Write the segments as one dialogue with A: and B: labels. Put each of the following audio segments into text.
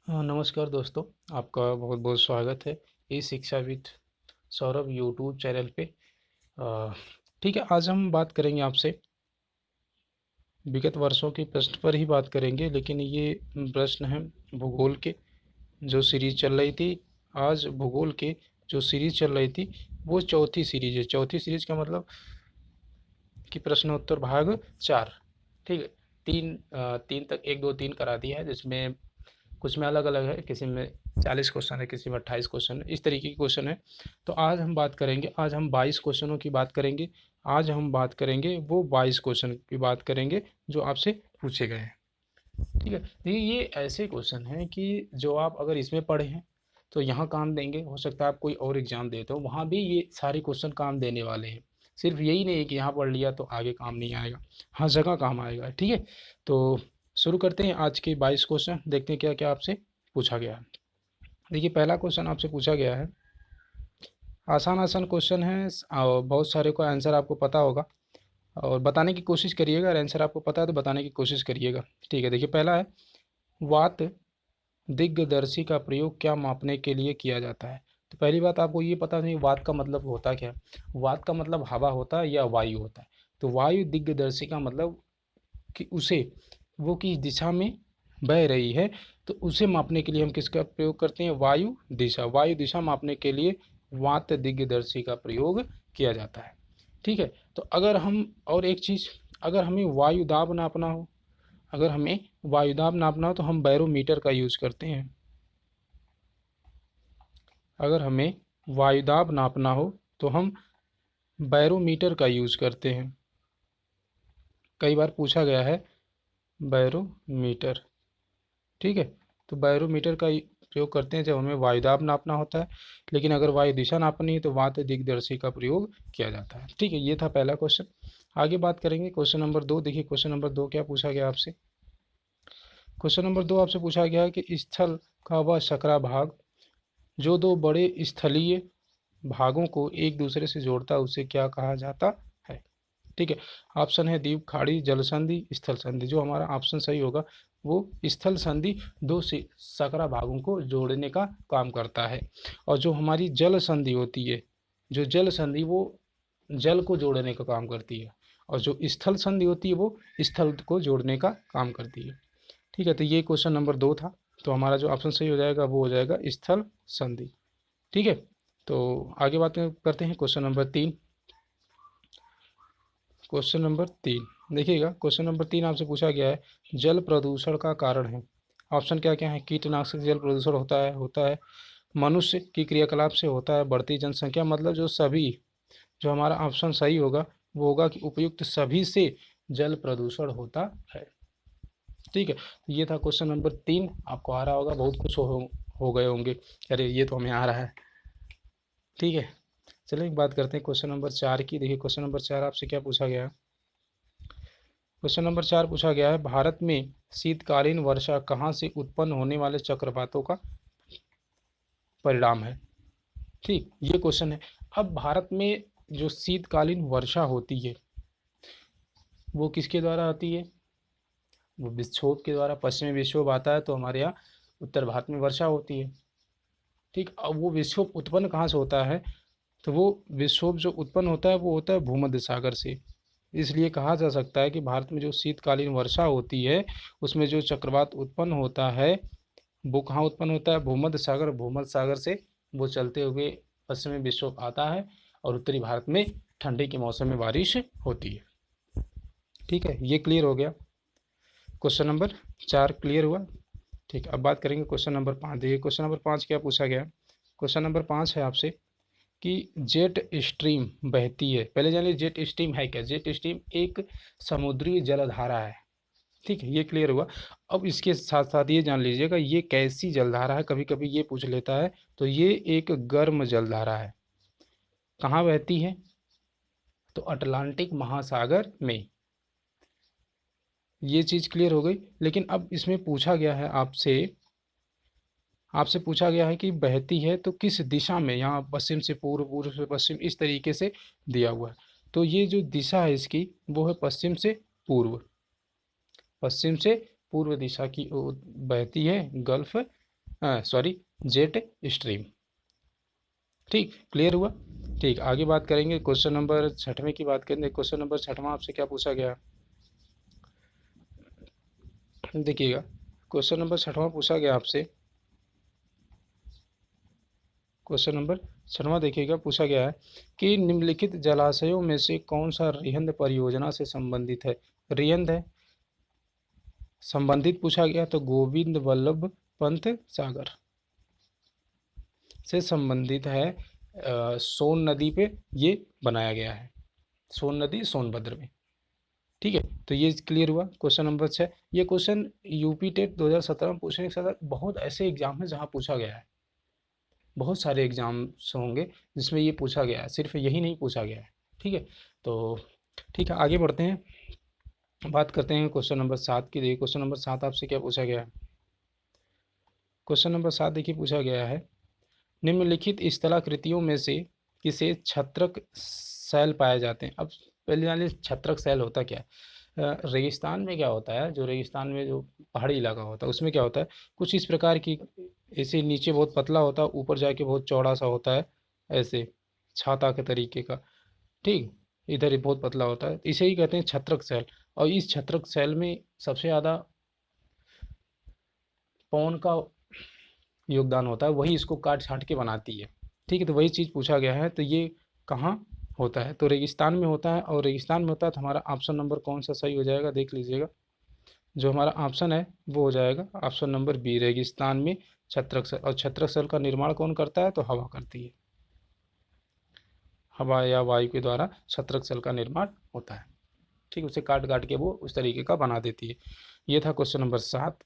A: नमस्कार दोस्तों, आपका बहुत बहुत स्वागत है ई शिक्षा विद सौरभ यूट्यूब चैनल पे। अ, ठीक है, आज हम बात करेंगे आपसे विगत वर्षों के प्रश्न पर ही बात करेंगे, लेकिन ये प्रश्न है भूगोल के जो सीरीज चल रही थी। आज भूगोल के जो सीरीज चल रही थी वो चौथी सीरीज है। चौथी सीरीज का मतलब कि प्रश्नोत्तर भाग 4। ठीक है, तीन तक 1 2 3 करा दिया है, जिसमें कुछ में अलग अलग है, किसी में 40 क्वेश्चन है, किसी में 28 क्वेश्चन है, इस तरीके के क्वेश्चन है। तो आज हम बात करेंगे, आज हम 22 क्वेश्चनों की बात करेंगे। आज हम बात करेंगे वो 22 क्वेश्चन की बात करेंगे जो आपसे पूछे गए हैं। ठीक है, देखिए ये ऐसे क्वेश्चन हैं कि जो आप अगर इसमें पढ़े हैं तो यहाँ काम देंगे। हो सकता है आप कोई और एग्जाम देते हो, वहाँ भी ये सारे क्वेश्चन काम देने वाले हैं। सिर्फ यही नहीं है कि यहाँ पढ़ लिया तो आगे काम नहीं आएगा, हर जगह काम आएगा। ठीक है, तो शुरू करते हैं आज के 22 क्वेश्चन, देखते हैं क्या क्या आपसे पूछा गया है। देखिए पहला क्वेश्चन आपसे पूछा गया है, आसान आसान क्वेश्चन है और बहुत सारे को आंसर आपको पता होगा, और बताने की कोशिश करिएगा। अगर आंसर आपको पता है तो बताने की कोशिश करिएगा। ठीक है, देखिए पहला है, वात दिग्दर्शी का प्रयोग क्या मापने के लिए किया जाता है। तो पहली बात आपको ये पता नहीं वात का मतलब होता क्या है। वात का मतलब हवा होता है या वायु होता है। तो वायु दिग्दर्शी का मतलब कि उसे वो किस दिशा में बह रही है, तो उसे मापने के लिए हम किसका प्रयोग करते हैं, वायु दिशा। वायु दिशा मापने के लिए वात दिग्दर्शी का प्रयोग किया जाता है। ठीक है, तो अगर हम और एक चीज़, अगर हमें वायु दाब नापना हो, अगर हमें वायुदाब नापना हो तो हम बैरोमीटर का यूज़ करते हैं। अगर हमें वायुदाब नापना हो तो हम बैरोमीटर का यूज़ करते हैं। कई बार पूछा गया है बैरोमीटर। ठीक है, तो बैरोमीटर का प्रयोग करते हैं जब हमें वायुदाब नापना होता है, लेकिन अगर वायु दिशा नापनी है तो वात दिग्दर्शी का प्रयोग किया जाता है। ठीक है, ये था पहला क्वेश्चन। आगे बात करेंगे क्वेश्चन नंबर 2। देखिए क्वेश्चन नंबर 2 क्या पूछा गया आपसे। क्वेश्चन नंबर 2 आपसे पूछा गया है कि स्थल का वह सकरा भाग जो दो बड़े स्थलीय भागों को एक दूसरे से जोड़ता है उसे क्या कहा जाता है। ठीक है, ऑप्शन है द्वीप, खाड़ी, जल संधि, स्थल संधि। जो हमारा ऑप्शन सही होगा वो स्थल संधि दो से सकरा भागों को जोड़ने का काम करता है। और जो हमारी जल संधि होती है, जो जल संधि वो जल को जोड़ने का काम करती है, और जो स्थल संधि होती है वो स्थल को जोड़ने का काम करती है। ठीक है, तो ये क्वेश्चन नंबर 2 था। तो हमारा जो ऑप्शन सही हो जाएगा वो हो जाएगा स्थल संधि। ठीक है, तो आगे बात करते हैं क्वेश्चन नंबर 3। क्वेश्चन नंबर 3 देखिएगा, क्वेश्चन नंबर 3 आपसे पूछा गया है, जल प्रदूषण का कारण है। ऑप्शन क्या क्या है, कीटनाशक जल प्रदूषण होता है मनुष्य की क्रियाकलाप से होता है, बढ़ती जनसंख्या। मतलब जो सभी, जो हमारा ऑप्शन सही होगा वो होगा कि उपयुक्त सभी से जल प्रदूषण होता है। ठीक है, ये था क्वेश्चन नंबर 3। आपको आ रहा होगा, बहुत खुश हो गए होंगे, अरे ये तो हमें आ रहा है। ठीक है, चलिए बात करते हैं क्वेश्चन नंबर 4 की। देखिए क्वेश्चन नंबर 4 आपसे क्या पूछा गया है। क्वेश्चन नंबर 4 पूछा गया है, भारत में शीतकालीन वर्षा कहाँ से उत्पन्न होने वाले चक्रवातों का परिणाम है। ठीक, ये क्वेश्चन है। अब भारत में जो शीतकालीन वर्षा होती है वो किसके द्वारा आती है, वो विक्षोभ के द्वारा। पश्चिमी विक्षोभ आता है तो हमारे यहाँ उत्तर भारत में वर्षा होती है। ठीक, अब वो विक्षोभ उत्पन्न कहाँ से होता है, तो वो विक्षोभ जो उत्पन्न होता है वो होता है भूमध्य सागर से। इसलिए कहा जा सकता है कि भारत में जो शीतकालीन वर्षा होती है उसमें जो चक्रवात उत्पन्न होता है वो कहाँ उत्पन्न होता है, भूमध्य सागर। भूमध्य सागर से वो चलते हुए पश्चिमी विक्षोभ आता है और उत्तरी भारत में ठंडी के मौसम में बारिश होती है। ठीक है, ये क्लियर हो गया। क्वेश्चन नंबर 4 क्लियर हुआ। ठीक, अब बात करेंगे क्वेश्चन नंबर 5। देखिए क्वेश्चन नंबर 5 क्या पूछा गया। क्वेश्चन नंबर 5 है आपसे कि जेट स्ट्रीम बहती है। पहले जान लीजिए जेट स्ट्रीम है क्या। जेट स्ट्रीम एक समुद्री जलधारा है। ठीक है, ये क्लियर हुआ। अब इसके साथ साथ ये जान लीजिएगा ये कैसी जलधारा है, कभी कभी ये पूछ लेता है। तो ये एक गर्म जलधारा है। कहाँ बहती है, तो अटलांटिक महासागर में। ये चीज़ क्लियर हो गई। लेकिन अब इसमें पूछा गया है आपसे, आपसे पूछा गया है कि बहती है तो किस दिशा में। यहाँ पश्चिम से पूर्व, पूर्व से पश्चिम, इस तरीके से दिया हुआ है। तो ये जो दिशा है इसकी वो है पश्चिम से पूर्व। पश्चिम से पूर्व दिशा की ओर बहती है गल्फ सॉरी, जेट स्ट्रीम। ठीक, क्लियर हुआ। ठीक, आगे बात करेंगे क्वेश्चन नंबर 6वें की बात करेंगे। क्वेश्चन नंबर 6वां आपसे क्या पूछा गया, देखिएगा। क्वेश्चन नंबर 6वां पूछा गया आपसे। क्वेश्चन नंबर 6वां देखिएगा, पूछा गया है कि निम्नलिखित जलाशयों में से कौन सा रिहंद परियोजना से संबंधित है। रिहंद है, संबंधित पूछा गया तो गोविंद वल्लभ पंत सागर से संबंधित है। सोन नदी पे ये बनाया गया है, सोन नदी सोनभद्र में। ठीक है, तो ये क्लियर हुआ। क्वेश्चन नंबर 6, ये क्वेश्चन यूपी टेट 2017 में पूछने के साथ बहुत ऐसे एग्जाम हैं जहाँ पूछा गया है, बहुत सारे एग्जाम्स होंगे जिसमें ये पूछा गया है, सिर्फ यही नहीं पूछा गया है। ठीक है, तो ठीक है, आगे बढ़ते हैं, बात करते हैं क्वेश्चन नंबर 7 की। देखिए क्वेश्चन नंबर 7 आपसे क्या पूछा गया है। क्वेश्चन नंबर 7 देखिए पूछा गया है, निम्नलिखित स्थलाकृतियों में से किसे छत्रक सेल पाए जाते हैं। अब पहले जानिए छत्रक सेल होता क्या है। रेगिस्तान में क्या होता है, जो रेगिस्तान में जो पहाड़ी इलाका होता है उसमें क्या होता है, कुछ इस प्रकार की, ऐसे नीचे बहुत पतला होता है, ऊपर जाके बहुत चौड़ा सा होता है, ऐसे छाता के तरीके का। ठीक, इधर ही बहुत पतला होता है, इसे ही कहते हैं छत्रक सेल। और इस छत्रक सेल में सबसे ज़्यादा पौन का योगदान होता है, वही इसको काट छाँट के बनाती है। ठीक है, तो वही चीज़ पूछा गया है, तो ये कहाँ होता है, तो रेगिस्तान में होता है। और रेगिस्तान में होता है तो हमारा ऑप्शन नंबर कौन सा सही हो जाएगा, देख लीजिएगा। जो हमारा ऑप्शन है वो हो जाएगा ऑप्शन नंबर बी, रेगिस्तान में छत्रक सेल। और छत्रक सेल का निर्माण कौन करता है, तो हवा करती है, हवा या वायु के द्वारा छत्रक सेल का निर्माण होता है। ठीक, उसे काट काट के वो उस तरीके का बना देती है। ये था क्वेश्चन नंबर 7।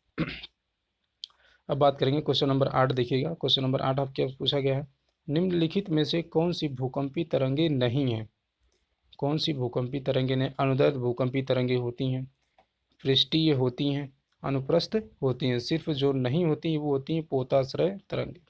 A: अब बात करेंगे क्वेश्चन नंबर 8, देखिएगा। क्वेश्चन नंबर 8 आप क्या पूछा गया है, निम्नलिखित में से कौन सी भूकंपी तरंगे नहीं हैं। कौन सी भूकंपी तरंगे ने, अनुदैर्ध्य भूकंपी तरंगे होती हैं, पृष्ठीय होती हैं, अनुप्रस्थ होती हैं। सिर्फ जो नहीं होती वो होती हैं पोताश्रय तरंगे,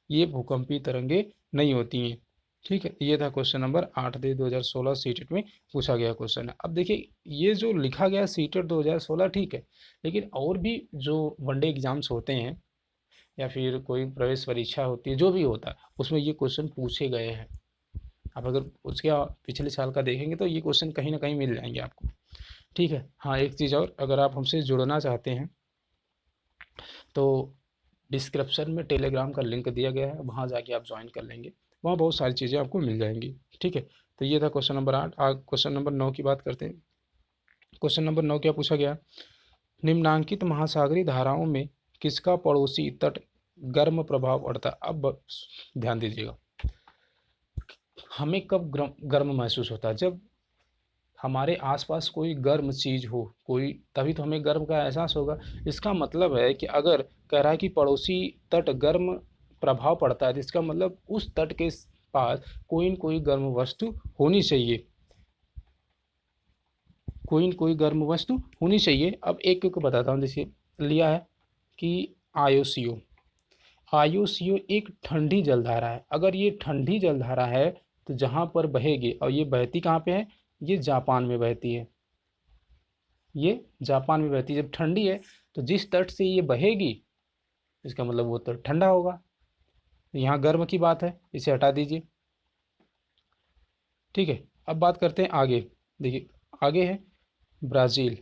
A: ये भूकंपी तरंगे नहीं होती हैं। ठीक है, ये था क्वेश्चन नंबर 8 दे 2016 सीटेट में पूछा गया क्वेश्चन है। अब देखिए ये जो लिखा गया सीटेट 2016 ठीक है, लेकिन और भी जो वनडे एग्जाम्स होते हैं या फिर कोई प्रवेश परीक्षा होती है, जो भी होता है उसमें ये क्वेश्चन पूछे गए हैं। आप अगर उसके पिछले साल का देखेंगे तो ये क्वेश्चन कहीं ना कहीं मिल जाएंगे आपको। ठीक है, हाँ एक चीज़ और, अगर आप हमसे जुड़ना चाहते हैं तो डिस्क्रिप्शन में टेलीग्राम का लिंक दिया गया है, वहाँ जाके आप ज्वाइन कर लेंगे, वहाँ बहुत सारी चीज़ें आपको मिल जाएंगी। ठीक है, तो ये था क्वेश्चन नंबर 8। क्वेश्चन नंबर 9 की बात करते हैं। क्वेश्चन नंबर 9 क्या पूछा गया, निम्नांकित महासागरीय धाराओं में किसका पड़ोसी तट गर्म प्रभाव पड़ता है। अब ध्यान दीजिएगा, हमें कब गर्म महसूस होता है, जब हमारे आसपास कोई गर्म चीज़ हो, कोई, तभी तो हमें गर्म का एहसास होगा। इसका मतलब है कि अगर कह रहा है कि पड़ोसी तट गर्म प्रभाव पड़ता है, तो इसका मतलब उस तट के पास कोई न कोई गर्म वस्तु होनी चाहिए, कोई न कोई गर्म वस्तु होनी चाहिए। अब एक एक बताता हूँ। जैसे लिया है कि आयोसीओ, आयोसीओ एक ठंडी जलधारा है। अगर ये ठंडी जलधारा है तो जहाँ पर बहेगी, और ये बहती कहाँ पे है, ये जापान में बहती है, ये जापान में बहती है। जब ठंडी है तो जिस तट से ये बहेगी इसका मतलब वो तट ठंडा होगा। यहाँ गर्म की बात है, इसे हटा दीजिए। ठीक है, अब बात करते हैं आगे। देखिए आगे है ब्राज़ील।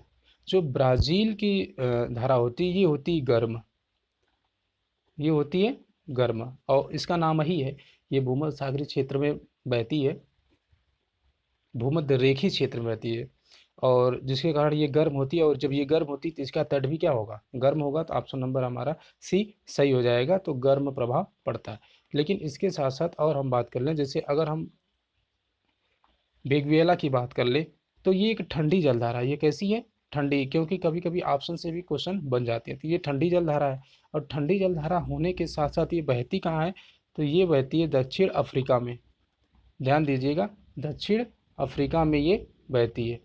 A: जो ब्राज़ील की धारा होती है ये होती है गर्म, ये होती है गर्म, और इसका नाम ही है, ये भूमध्य सागरीय क्षेत्र में बहती है, भूमध्य रेखीय क्षेत्र में बहती है, और जिसके कारण ये गर्म होती है। और जब ये गर्म होती है तो इसका तट भी क्या होगा, गर्म होगा। तो ऑप्शन नंबर हमारा सी सही हो जाएगा, तो गर्म प्रभाव पड़ता है। लेकिन इसके साथ साथ और हम बात कर लें, जैसे अगर हम वेनेजुएला की बात कर ले तो ये एक ठंडी जलधारा है। ये कैसी है, ठंडी, क्योंकि कभी कभी ऑप्शन से भी क्वेश्चन बन जाते हैं। तो ये ठंडी जलधारा है, और ठंडी जलधारा होने के साथ साथ ये बहती कहाँ है, तो ये बहती है दक्षिण अफ्रीका में। ध्यान दीजिएगा, दक्षिण अफ्रीका में ये बहती है।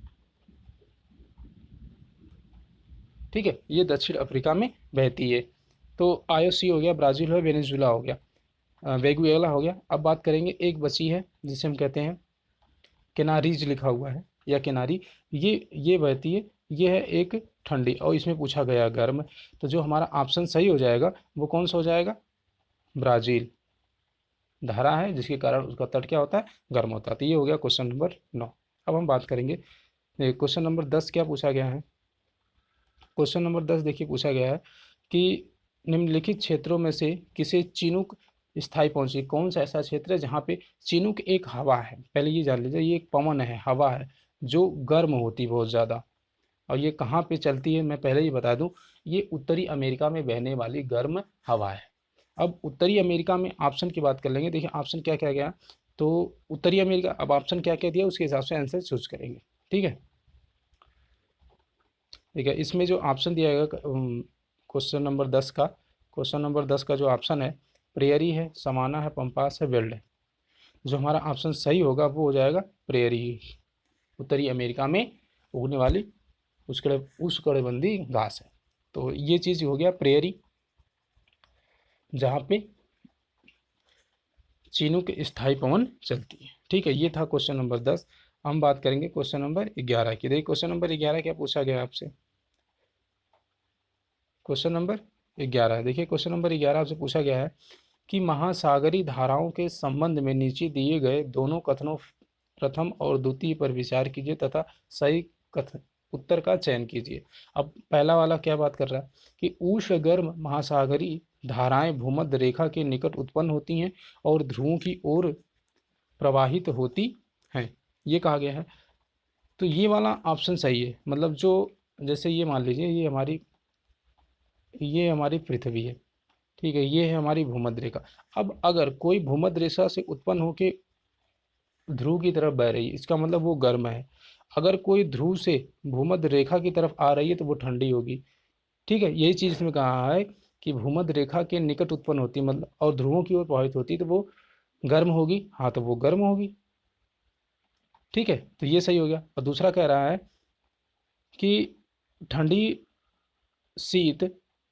A: ठीक है, ये दक्षिण अफ्रीका में बहती है। तो आईओसी हो गया, ब्राज़ील हो गया, वेनेजुएला हो गया, वेनेजुएला हो गया। अब बात करेंगे, एक बची है जिसे हम कहते हैं केनारीज, लिखा हुआ है या किनारी, ये बहती है ये है एक ठंडी, और इसमें पूछा गया गर्म। तो जो हमारा ऑप्शन सही हो जाएगा वो कौन सा हो जाएगा? ब्राज़ील। धारा है जिसके कारण उसका तट क्या होता है? गर्म होता है। तो ये हो गया क्वेश्चन नंबर 9। अब हम बात करेंगे क्वेश्चन नंबर 10 क्या पूछा गया है। क्वेश्चन नंबर 10 देखिए पूछा गया है कि निम्नलिखित क्षेत्रों में से किसे चिनूक स्थायी पहुंची। कौन सा ऐसा क्षेत्र है जहाँ पे चिनूक एक हवा है? पहले ये जान लीजिए, ये एक पवन है, हवा है जो गर्म होती है बहुत ज़्यादा। और ये कहाँ पे चलती है मैं पहले ही बता दूं, ये उत्तरी अमेरिका में बहने वाली गर्म हवा है। अब उत्तरी अमेरिका में ऑप्शन की बात कर लेंगे। देखिए ऑप्शन क्या क्या गया, तो उत्तरी अमेरिका, अब ऑप्शन क्या क्या दिया उसके हिसाब से आंसर चूज करेंगे। ठीक है, ठीक है। इसमें जो ऑप्शन दिया गया क्वेश्चन नंबर 10 का, क्वेश्चन नंबर 10 का जो ऑप्शन है, प्रेयरी है, समाना है, पंपास है, वेल्ड है। जो हमारा ऑप्शन सही होगा वो हो जाएगा प्रेयरी, उत्तरी अमेरिका में उगने वाली उष्णकटिबंधीय घास है। तो ये चीज़ हो गया प्रेयरी, जहाँ पे चीनूक स्थायी पवन चलती है। ठीक है, ये था क्वेश्चन नंबर 10। हम बात करेंगे क्वेश्चन नंबर 11 की। देखिए क्वेश्चन नंबर 11 क्या पूछा गया आपसे। क्वेश्चन नंबर 11, देखिए क्वेश्चन नंबर 11 आपसे पूछा गया है कि महासागरीय धाराओं के संबंध में नीचे दिए गए दोनों कथनों प्रथम और द्वितीय पर विचार कीजिए तथा सही कथन उत्तर का चयन कीजिए। अब पहला वाला क्या बात कर रहा है कि उष्णगर्म महासागरीय धाराएं भूमध्य रेखा के निकट उत्पन्न होती हैं और ध्रुवों की ओर प्रवाहित होती हैं, ये कहा गया है। तो ये वाला ऑप्शन सही है, मतलब जो, जैसे ये मान लीजिए ये हमारी पृथ्वी है, ठीक है, ये है हमारी भूमध्य रेखा। अब अगर कोई भूमध्य रेखा से उत्पन्न होकर ध्रुव की तरफ बह रही है, इसका मतलब वो गर्म है। अगर कोई ध्रुव से भूमध्य रेखा की तरफ आ रही है तो वो ठंडी होगी। ठीक है, यही चीज़ इसमें कहा है कि भूमध्य रेखा के निकट उत्पन्न होती है, मतलब और ध्रुवों की ओर प्रभावित होती है, तो वो गर्म होगी। हाँ, तो वो गर्म होगी। ठीक है, तो ये सही हो गया। और दूसरा कह रहा है कि ठंडी शीत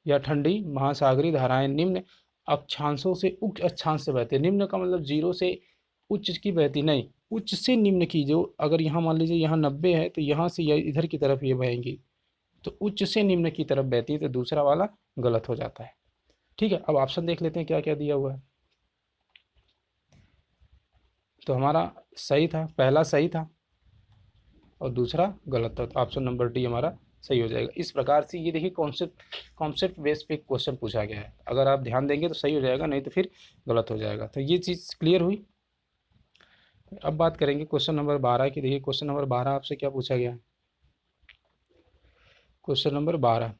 A: या ठंडी महासागरीय धाराएं निम्न अक्षांशों से उच्च अक्षांश से बहती है। निम्न का मतलब जीरो से उच्च की बहती नहीं, उच्च से निम्न की। जो अगर यहाँ मान लीजिए यहाँ 90 है तो यहाँ से ये इधर की तरफ ये बहेंगी, तो उच्च से निम्न की तरफ बहती है, तो दूसरा वाला गलत हो जाता है। ठीक है, अब ऑप्शन देख लेते हैं क्या क्या दिया हुआ है। तो हमारा सही था, पहला सही था और दूसरा गलत था, तो ऑप्शन नंबर डी हमारा सही हो जाएगा। इस प्रकार से ये देखिए कॉन्सेप्ट बेस पे क्वेश्चन पूछा गया है। अगर आप ध्यान देंगे तो सही हो जाएगा, नहीं तो फिर गलत हो जाएगा। तो ये चीज़ क्लियर हुई। अब बात करेंगे क्वेश्चन नंबर 12 की। देखिए क्वेश्चन नंबर 12 आपसे क्या पूछा गया है। क्वेश्चन नंबर 12,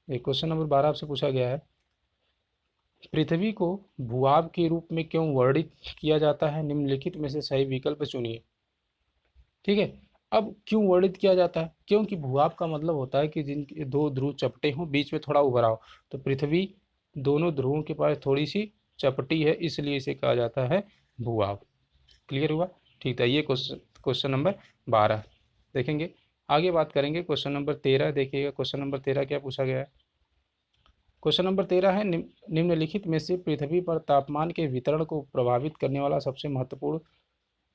A: क्वेश्चन नंबर 12 आपसे पूछा गया है, पृथ्वी को भूभाग के रूप में क्यों वर्णित किया जाता है? निम्नलिखित में से सही विकल्प चुनिए। ठीक है, अब क्यों वर्णित किया जाता है? क्योंकि भूभाग का मतलब होता है कि जिनके दो ध्रुव चपटे हों, बीच में थोड़ा उभरा हो। तो पृथ्वी दोनों ध्रुवों के पास थोड़ी सी चपटी है, इसलिए इसे कहा जाता है भूभाग। क्लियर हुआ? ठीक है, ये क्वेश्चन क्वेश्चन नंबर 12 देखेंगे। आगे बात करेंगे क्वेश्चन नंबर 13। देखिएगा क्वेश्चन नंबर 13 क्या पूछा गया है। क्वेश्चन नंबर 13 है, निम्नलिखित में से पृथ्वी पर तापमान के वितरण को प्रभावित करने वाला सबसे महत्वपूर्ण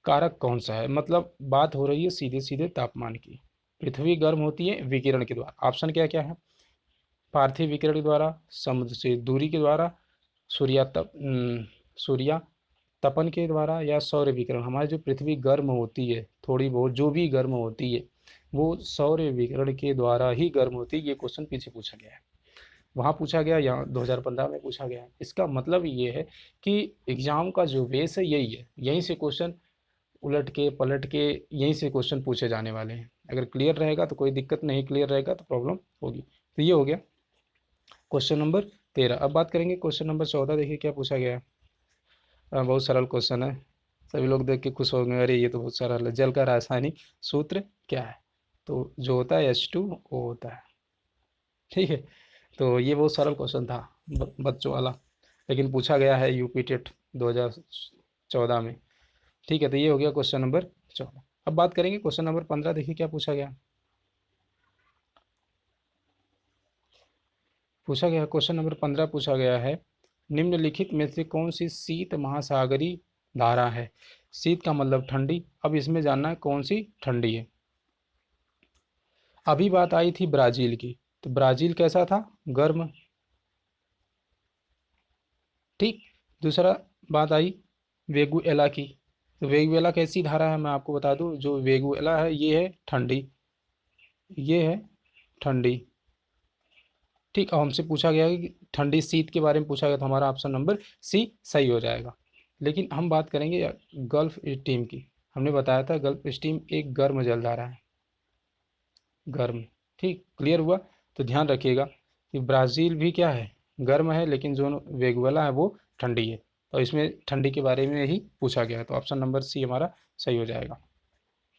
A: कारक कौन सा है? मतलब बात हो रही है सीधे सीधे तापमान की। पृथ्वी गर्म होती है विकिरण के द्वारा। ऑप्शन क्या क्या है? पार्थिव विकिरण के द्वारा, समुद्र से दूरी के द्वारा, सूर्या तपन के द्वारा, या सौर विकिरण। हमारी जो पृथ्वी गर्म होती है, थोड़ी बहुत जो भी गर्म होती है, वो सौर विकिरण के द्वारा ही गर्म होती है। ये क्वेश्चन पीछे पूछा गया है, वहाँ पूछा गया, यहाँ 2015 में पूछा गया है। इसका मतलब ये है कि एग्जाम का जो बेस है यही है, यहीं से क्वेश्चन उलट के पलट के यहीं से क्वेश्चन पूछे जाने वाले हैं। अगर क्लियर रहेगा तो कोई दिक्कत नहीं, क्लियर रहेगा तो प्रॉब्लम होगी। तो ये हो गया क्वेश्चन नंबर 13। अब बात करेंगे क्वेश्चन नंबर 14। देखिए क्या पूछा गया है। बहुत सरल क्वेश्चन है, सभी लोग देख के खुश होंगे, अरे ये तो बहुत सरल है। जल का रासायनिक सूत्र क्या है? तो जो होता है H2O होता है। ठीक है, तो ये बहुत सरल क्वेश्चन था बच्चों वाला, लेकिन पूछा गया है यूपी टेट 2014 में। ठीक है, तो ये हो गया क्वेश्चन नंबर 14। अब बात करेंगे क्वेश्चन नंबर 15। देखिए क्या पूछा गया। क्वेश्चन नंबर 15 पूछा गया है निम्नलिखित में से कौन सी शीत महासागरीय धारा है? शीत का मतलब ठंडी, अब इसमें जानना है कौन सी ठंडी है। अभी बात आई थी ब्राज़ील की, तो ब्राज़ील कैसा था? गर्म। ठीक। दूसरा बात आई वेगुएला की, तो वेगुएला कैसी धारा है मैं आपको बता दूं, जो वेगुएला है ये है ठंडी, ये है ठंडी। ठीक। अब हमसे पूछा गया है कि ठंडी शीत के बारे में पूछा गया, तो हमारा ऑप्शन नंबर सी सही हो जाएगा। लेकिन हम बात करेंगे गल्फ स्ट्रीम की। हमने बताया था गल्फ स्ट्रीम एक गर्म जलधारा है, गर्म। ठीक, क्लियर हुआ? तो ध्यान रखिएगा कि ब्राज़ील भी क्या है, गर्म है, लेकिन जो वेगुएला है वो ठंडी है। तो इसमें ठंडी के बारे में ही पूछा गया है, तो ऑप्शन नंबर सी हमारा सही हो जाएगा।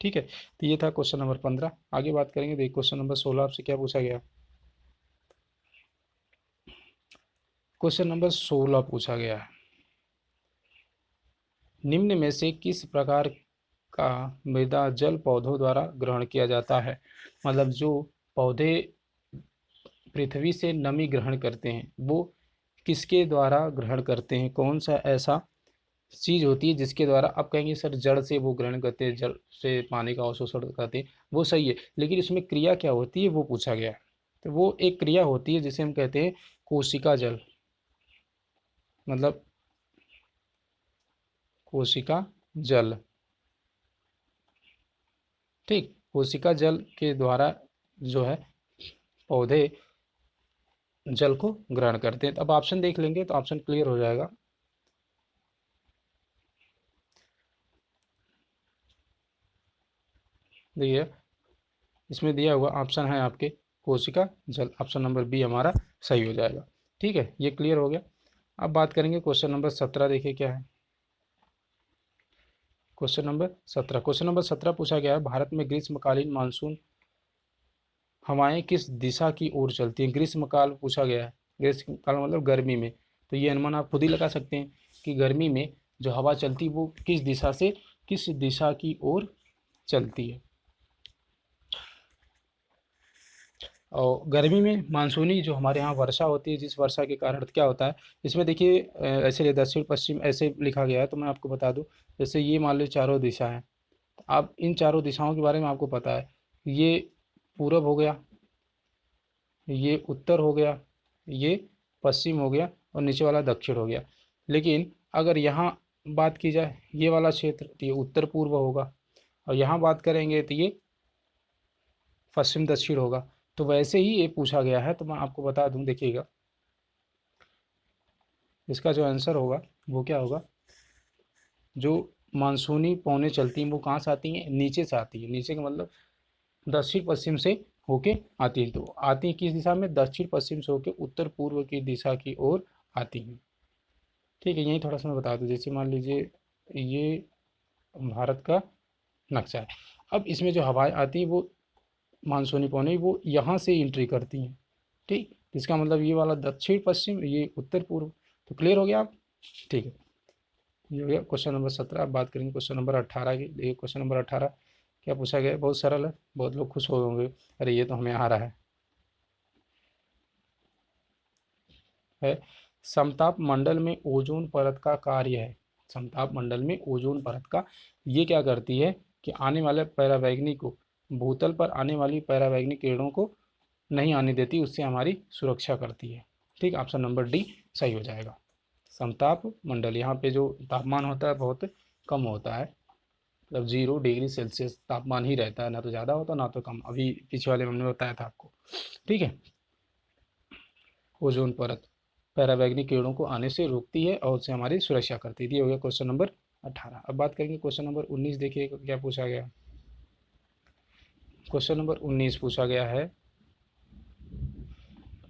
A: ठीक है, तो ये था क्वेश्चन नंबर 15। आगे बात करेंगे। देखिए क्वेश्चन नंबर 16 आपसे क्या पूछा गया। क्वेश्चन नंबर 16 पूछा गया है, निम्न में से किस प्रकार का मृदा जल पौधों द्वारा ग्रहण किया जाता है? मतलब जो पौधे पृथ्वी से नमी ग्रहण करते हैं वो किसके द्वारा ग्रहण करते हैं? कौन सा ऐसा चीज़ होती है जिसके द्वारा आप कहेंगे सर जड़ से वो ग्रहण करते हैं, जड़ से पानी का अवशोषण करते हैं, वो सही है, लेकिन इसमें क्रिया क्या होती है वो पूछा गया है। तो वो एक क्रिया होती है जिसे हम कहते हैं कोशिका जल, मतलब कोशिका जल। ठीक, कोशिका जल के द्वारा जो है पौधे जल को ग्रहण करते हैं। तो अब ऑप्शन देख लेंगे तो ऑप्शन क्लियर हो जाएगा। देखिए इसमें दिया हुआ ऑप्शन है आपके कोशिका जल, ऑप्शन नंबर बी हमारा सही हो जाएगा। ठीक है, ये क्लियर हो गया। अब बात करेंगे क्वेश्चन नंबर 17। देखिए क्या है क्वेश्चन नंबर 17। क्वेश्चन नंबर 17 पूछा गया है, भारत में ग्रीष्मकालीन मानसून हवाएं किस दिशा की ओर चलती हैं? ग्रीष्मकाल पूछा गया है, ग्रीष्मकाल मतलब गर्मी में, तो ये अनुमान आप खुद ही लगा सकते हैं कि गर्मी में जो हवा चलती है वो किस दिशा से किस दिशा की ओर चलती है। और गर्मी में मानसूनी जो हमारे यहाँ वर्षा होती है, जिस वर्षा के कारण क्या होता है इसमें देखिए ऐसे दक्षिण पश्चिम ऐसे लिखा गया है, तो मैं आपको बता दूं, जैसे ये मान लो चारों दिशा हैं, तो आप इन चारों दिशाओं के बारे में आपको पता है, ये पूरब हो गया, ये उत्तर हो गया, ये पश्चिम हो गया, और नीचे वाला दक्षिण हो गया। लेकिन अगर यहाँ बात की जाए ये वाला क्षेत्र, तो ये उत्तर पूर्व होगा, और यहाँ बात करेंगे तो ये पश्चिम दक्षिण होगा। तो वैसे ही ये पूछा गया है, तो मैं आपको बता दूं, देखिएगा इसका जो आंसर होगा वो क्या होगा, जो मानसूनी पवनें चलती हैं वो कहाँ से आती हैं? नीचे से आती है। नीचे का मतलब दक्षिण पश्चिम से होके आती है, तो आती है किस दिशा में? दक्षिण पश्चिम से होके उत्तर पूर्व की दिशा की ओर आती हैं। ठीक है, यही थोड़ा सा मैं बता दूं, जैसे मान लीजिए ये भारत का नक्शा है। अब इसमें जो हवाएं आती हैं वो मानसूनी पवनें वो यहाँ से एंट्री करती हैं। ठीक, इसका मतलब ये वाला दक्षिण पश्चिम, ये उत्तर पूर्व। तो क्लियर हो गया आप? ठीक है, ये हो गया क्वेश्चन नंबर 17। अब बात करेंगे क्वेश्चन नंबर 18 की। देखिए क्वेश्चन नंबर 18 क्या पूछा गया है, बहुत सरल है, बहुत लोग खुश हो होंगे, अरे ये तो हमें आ रहा है। समताप मंडल में ओजोन परत का कार्य है। समताप मंडल में ओजोन परत का ये क्या करती है कि आने वाले पराबैंगनी को, भूतल पर आने वाली पराबैंगनी किरणों को नहीं आने देती, उससे हमारी सुरक्षा करती है। ठीक, ऑप्शन नंबर डी सही हो जाएगा। समताप मंडल, यहाँ पे जो तापमान होता है बहुत कम होता है, मतलब 0 डिग्री सेल्सियस तापमान ही रहता है, ना तो ज़्यादा होता ना तो कम, अभी पीछे वाले में हमने बताया था आपको। ठीक है, ओजोन परत पराबैंगनी किरणों को आने से रोकती है और उससे हमारी सुरक्षा करती है। ये हो गया क्वेश्चन नंबर 18। अब बात करेंगे क्वेश्चन नंबर 19। देखिए क्या पूछा गया। क्वेश्चन नंबर 19 पूछा गया है,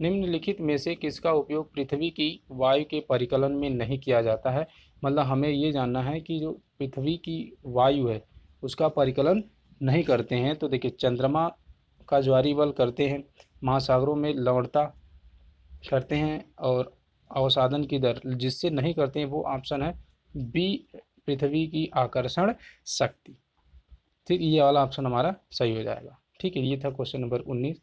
A: निम्नलिखित में से किसका उपयोग पृथ्वी की वायु के परिकलन में नहीं किया जाता है? मतलब हमें ये जानना है कि जो पृथ्वी की वायु है उसका परिकलन नहीं करते हैं। तो देखिए चंद्रमा का ज्वारीय बल करते हैं, महासागरों में लवणता करते हैं, और अवसादन की दर जिससे नहीं करते हैं वो ऑप्शन है बी, पृथ्वी की आकर्षण शक्ति। ठीक, ये वाला ऑप्शन हमारा सही हो जाएगा। ठीक है, ये था क्वेश्चन नंबर 19।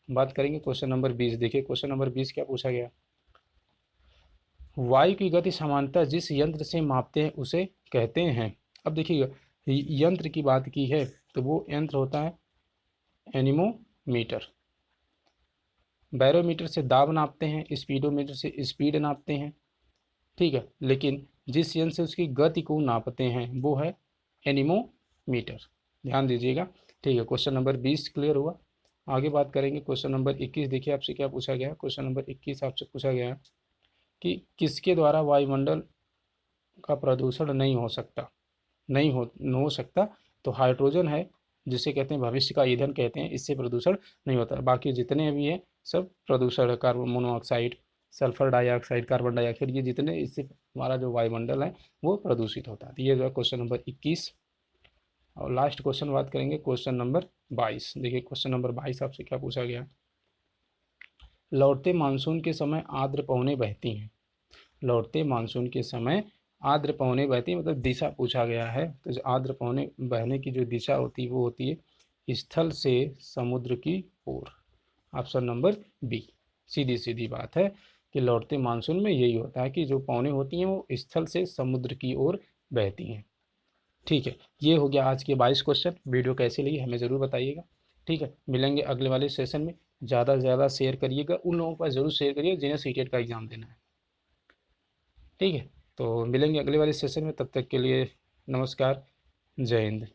A: बात करेंगे क्वेश्चन नंबर 20। देखिए क्वेश्चन नंबर 20 क्या पूछा गया। वायु की गति सामान्यतः जिस यंत्र से मापते हैं उसे कहते हैं। अब देखिएगा, यंत्र की बात की है तो वो यंत्र होता है एनीमोमीटर। बैरोमीटर से दाब नापते हैं, स्पीडोमीटर से स्पीड नापते हैं, ठीक है। लेकिन जिस यंत्र से उसकी गति को नापते हैं वो है एनीमोमीटर, ध्यान दीजिएगा, ठीक है। क्वेश्चन नंबर 20 क्लियर हुआ। आगे बात करेंगे क्वेश्चन नंबर 21। देखिए आपसे क्या पूछा गया है। क्वेश्चन नंबर 21 आपसे पूछा गया है कि किसके द्वारा वायुमंडल का प्रदूषण नहीं हो सकता, नहीं हो सकता। तो हाइड्रोजन है, जिसे कहते हैं भविष्य का ईंधन कहते हैं, इससे प्रदूषण नहीं होता। बाकी जितने भी हैं सब प्रदूषण है, carbon monoxide, sulphur dioxide, carbon dioxide, ये जितने, इससे हमारा जो वायुमंडल है वो प्रदूषित होता है। तो ये जो है क्वेश्चन नंबर 21। और लास्ट क्वेश्चन बात करेंगे क्वेश्चन नंबर 22। देखिए क्वेश्चन नंबर 22 आपसे क्या पूछा गया है। लौटते मानसून के समय आर्द्र पवनें बहती हैं। लौटते मानसून के समय आर्द्र पवनें बहती हैं, मतलब दिशा पूछा गया है। तो जो आर्द्र पवनें बहने की जो दिशा होती है वो होती है स्थल से समुद्र की ओर। Option number B. सीधी सीधी बात है कि लौटते मानसून में यही होता है कि जो पवनें होती हैं वो स्थल से समुद्र की ओर बहती हैं, ठीक है। ये हो गया आज के 22 क्वेश्चन। वीडियो कैसी लगी हमें ज़रूर बताइएगा, ठीक है। मिलेंगे अगले वाले सेशन में। ज़्यादा से ज़्यादा शेयर करिएगा, उन लोगों के पास ज़रूर शेयर करिएगा जिन्हें सीटेट का एग्ज़ाम देना है, ठीक है। तो मिलेंगे अगले वाले सेशन में, तब तक के लिए नमस्कार, जय हिंद।